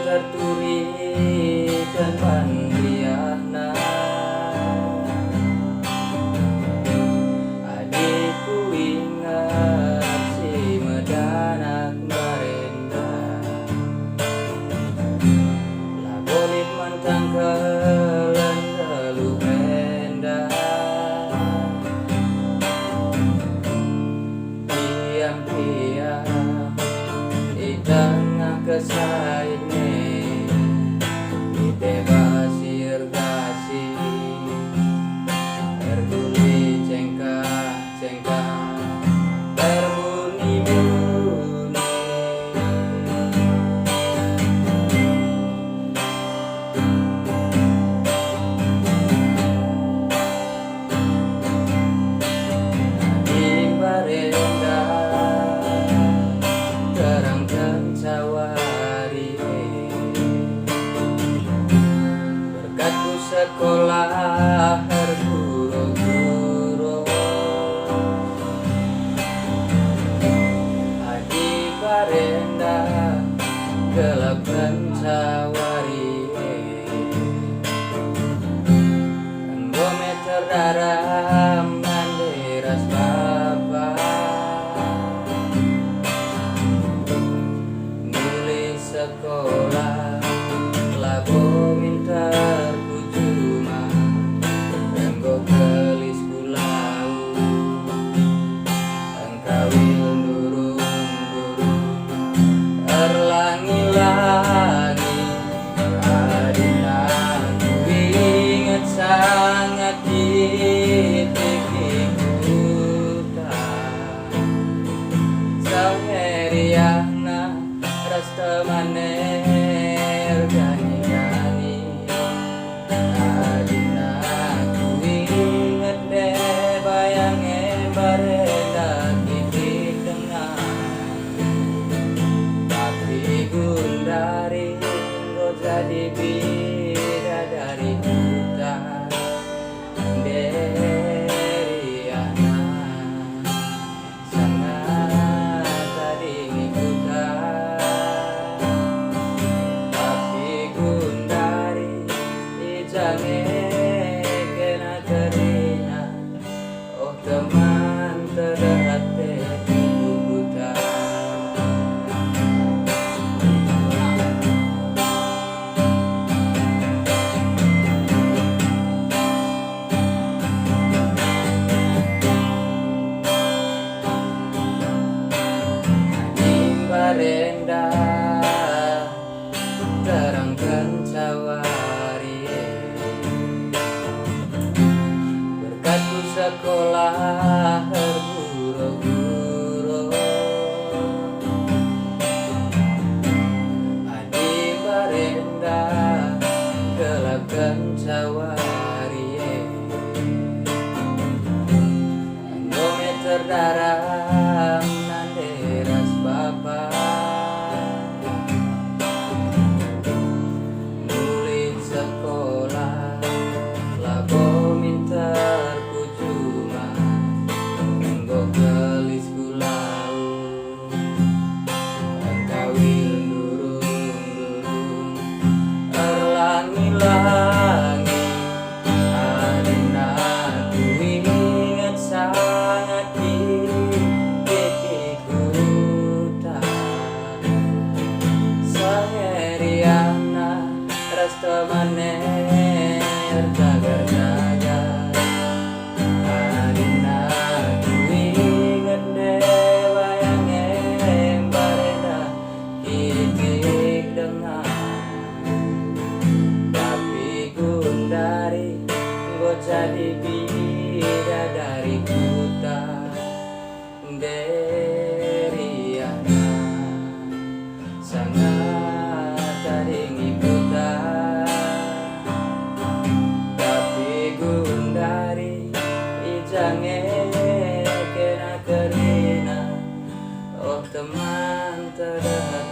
terturi dan pandiana adikku ingat si medanak barenda labolit mantang kelen telu renda diam-diam di tengah kesaine dibebasir kasih tertuli cengkah-cengkah berbunyi-bunyi di barenda terangkan cawari berkatku sekolah guru-guru adi barenda gelap mencawari enggo meter daram mandiras bapa nulis sekolah lagu mintar kujuma enggo gelis kulau engkawil durung-durung erlangi-langi adina ku inget sangat titik-titikku Sameriana rasta maner gani-gani adina ku inget deh bayange barenda titik tengah tapi gundari engko jadi bidadari hutan Deriana sangat tadingi hutan tapi gundari ijange kena terina oh teman terdekat hutan barenda terangkan cawari berkatku sekolah guru-guru adi barenda gelapkan cawari enggo meter daram nanderas bapa nulis sekolah lago mintar kujuma enggo gelis kulau engkawil durung-durung erlangi-langi adina ku inget sangat titik-titikku Sameriana rasta maner jagar-jagar adina ku inget deh bayange barenda titik tengah tapi gundari enggo jadi bidadari hutan Deriana sangat tadingi hutan tapi gundari ijange kena kerina oh teman terdekat